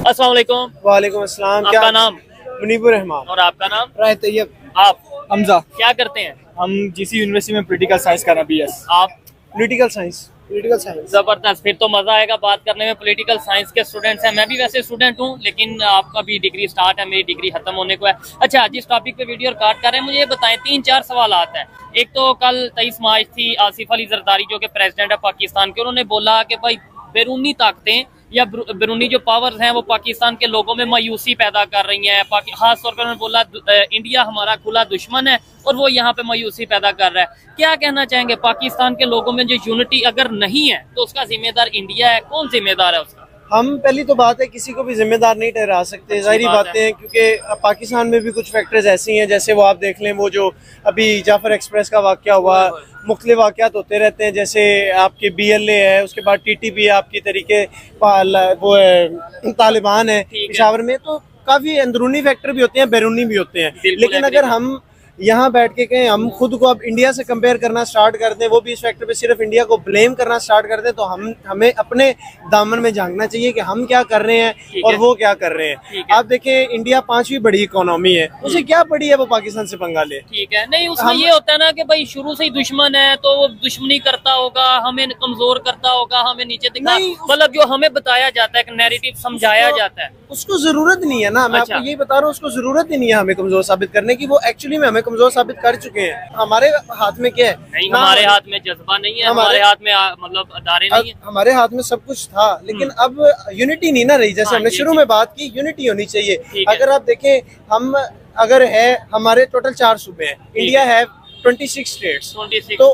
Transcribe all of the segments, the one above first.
अस्सलाम वालेकुम। वालेकुम अस्सलाम। आपका नाम? मुनीबुर रहमान। और आपका नाम? राय तैयब। आप हमजा। क्या करते हैं? हम जीसी यूनिवर्सिटी में पॉलिटिकल साइंस कर रहे हैं, बीएस। आप? Political science. Political science. जबरदस्त, फिर तो मजा आएगा बात करने में। पॉलिटिकल साइंस के स्टूडेंट्स हैं, मैं भी वैसे स्टूडेंट हूँ, लेकिन आपका भी डिग्री स्टार्ट है, मेरी डिग्री खत्म होने को है। अच्छा, जिस टॉपिक पे वीडियो रिकॉर्ड कर रहे हैं, मुझे ये बताएं, 3-4 सवाल आते हैं। एक तो कल 23 मार्च थी, आसिफ अली जरदारी जो कि प्रेसिडेंट है पाकिस्तान के, उन्होंने बोला कि भाई बैरूनी ताकतें या बैरूनी जो पावर्स हैं वो पाकिस्तान के लोगों में मायूसी पैदा कर रही हैं। खास तौर पर उन्होंने बोला इंडिया हमारा खुला दुश्मन है और वो यहाँ पे मायूसी पैदा कर रहा है। क्या कहना चाहेंगे, पाकिस्तान के लोगों में जो यूनिटी अगर नहीं है तो उसका जिम्मेदार इंडिया है? कौन जिम्मेदार है उसका? हम पहली तो बात है, किसी को भी जिम्मेदार नहीं ठहरा सकते, जाहिर बातें हैं, क्योंकि पाकिस्तान में भी कुछ फैक्टर्स ऐसी हैं, जैसे वो आप देख लें, वो जो अभी जाफर एक्सप्रेस का वाकया हुआ, मुख्तलिफ वाकयात होते रहते हैं, जैसे आपके BLA है, उसके बाद TTP है, आपकी तरीके वो है, तालिबान है पेशावर में, तो काफ़ी अंदरूनी फैक्टर भी होते हैं, बैरूनी भी होते हैं। लेकिन अगर हम यहाँ बैठ के कहें हम खुद को अब इंडिया से कंपेयर करना स्टार्ट कर दें, वो भी इस फैक्टर पे सिर्फ इंडिया को ब्लेम करना स्टार्ट कर दें, तो हमें अपने दामन में झांकना चाहिए कि हम क्या कर रहे हैं और वो क्या कर रहे हैं। आप देखें, इंडिया 5वीं बड़ी इकोनॉमी है, उसे क्या पड़ी है वो पाकिस्तान से पंगा ले? ठीक है, नहीं उसमें ये होता है ना कि भाई शुरू से ही दुश्मन है तो वो दुश्मनी करता होगा, हमें कमजोर करता होगा, हमें नीचे दिखा, मतलब जो हमें बताया जाता है, एक नैरेटिव समझाया जाता है, उसको जरूरत नहीं है ना। मैं आपको यही बता रहा हूँ, उसको जरूरत ही नहीं है हमें कमजोर साबित करने की। वो एक्चुअली में हमें कमजोर साबित कर चुके हैं। हमारे हाथ में क्या है? नहीं, हमारे हाथ में जज्बा नहीं है, हमारे हाथ में मतलब अदारे नहीं है। हमारे हाथ में सब कुछ था, लेकिन अब यूनिटी नहीं ना रही। जैसे हमने शुरू में बात की, यूनिटी होनी चाहिए। अगर आप देखें, हम अगर है, हमारे टोटल 4 सूबे हैं, इंडिया है 26 स्टेट्स, तो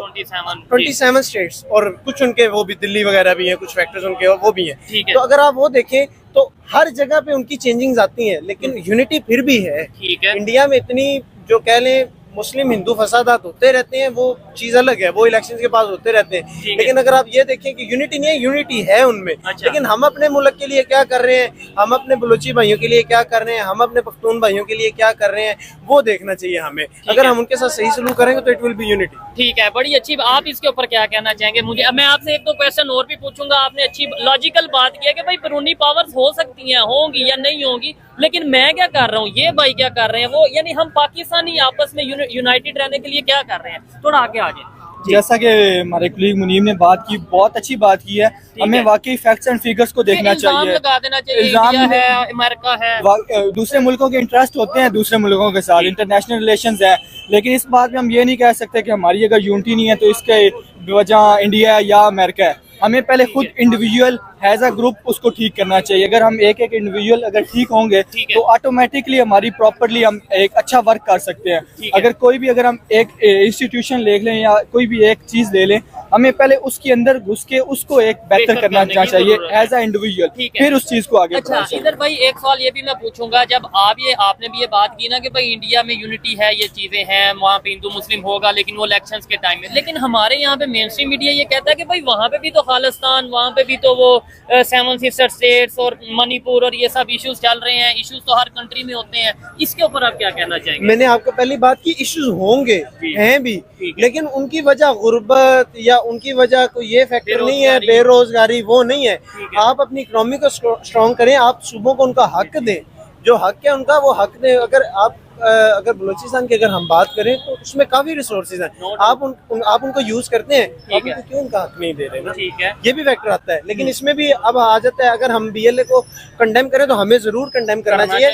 27 स्टेट्स, और कुछ उनके वो भी दिल्ली वगैरह भी हैं, कुछ फैक्टर्स उनके वो भी हैं। तो अगर आप वो देखें तो हर जगह पे उनकी चेंजिंग्स आती हैं, लेकिन यूनिटी फिर भी है। इंडिया में इतनी जो कह लें मुस्लिम हिंदू फसादात होते रहते हैं, वो चीज अलग है, वो इलेक्शंस के पास होते रहते हैं। लेकिन अगर आप ये देखें कि यूनिटी नहीं है, यूनिटी है उनमें। लेकिन हम अपने मुल्क के लिए क्या कर रहे हैं, हम अपने बलूची भाइयों के लिए क्या कर रहे हैं, हम अपने पख्तून भाइयों के लिए क्या कर रहे हैं, वो देखना चाहिए हमें। अगर हम उनके साथ सही सलूक करेंगे तो इट विल बी यूनिटी। ठीक है, बड़ी अच्छी। आप इसके ऊपर क्या कहना चाहेंगे? मुझे, मैं आपसे एक दो क्वेश्चन और भी पूछूंगा। आपने अच्छी लॉजिकल बात की है कि भाई बैरूनी पावर्स हो सकती हैं, होंगी या नहीं होंगी, लेकिन मैं क्या कर रहा हूँ, ये भाई क्या कर रहे हैं, वो यानी हम पाकिस्तानी आपस में यूनाइटेड रहने के लिए क्या कर रहे हैं? थोड़ा आगे आ जाए। जैसा कि हमारे कुलीग मुनीब ने बात की, बहुत अच्छी बात की है। हमें वाकई फैक्ट्स एंड फिगर्स को देखना चाहिए, लगा देना चाहिए। इंडिया है, अमेरिका है, दूसरे मुल्कों के इंटरेस्ट होते हैं दूसरे मुल्कों के साथ, इंटरनेशनल रिलेशंस है, लेकिन इस बात में हम ये नहीं कह सकते कि हमारी अगर यूनिटी नहीं है तो इसके वजह इंडिया या अमेरिका है। हमें पहले खुद इंडिविजुअल एज अ ग्रुप उसको ठीक करना चाहिए। अगर हम एक इंडिविजुअल अगर ठीक होंगे तो ऑटोमेटिकली हमारी प्रॉपर्ली हम एक अच्छा वर्क कर सकते हैं। अगर कोई भी, अगर हम एक इंस्टीट्यूशन ले लें या कोई भी एक चीज ले लें, हमें पहले उसके अंदर घुस के उसको एक बेहतर करना चाहिए एज अ इंडिविजुअल, फिर उस चीज को आगे। अच्छा, इधर भाई एक सवाल ये भी मैं पूछूंगा, जब आपने भी ये बात की ना कि भाई इंडिया में यूनिटी है, ये चीजें हैं, वहाँ पे हिंदू मुस्लिम होगा, लेकिन वो इलेक्शंस के टाइम में, लेकिन हमारे यहाँ पे मेन स्ट्रीम मीडिया ये कहता है कि भाई वहाँ पे भी तो खालिस्तान, वहाँ पे भी तो वो 7 सिस्टर स्टेट्स और मणिपुर और ये सब इश्यूज चल रहे हैं। इश्यूज तो हर कंट्री में होते हैं, इसके ऊपर आप क्या कहना चाहेंगे? मैंने आपको पहली बात की, इश्यूज होंगे, हैं भी, लेकिन उनकी वजह गुर्बत या उनकी वजह कोई ये फैक्टर नहीं है, बेरोजगारी, वो नहीं है। आप अपनी इकोनॉमी को स्ट्रॉन्ग करें, आप सूबों को उनका हक दें, जो हक है उनका वो हक दें। अगर बलूचिस्तान की अगर हम बात करें तो उसमें काफी रिसोर्सेज हैं, आप उनको यूज करते हैं, आप उनको क्यों उनका हक नहीं दे रहे ना? ये भी फैक्टर आता है। लेकिन इसमें भी अब आ जाता है, अगर हम BLA को कंडेम करें तो हमें जरूर कंडेम करना चाहिए।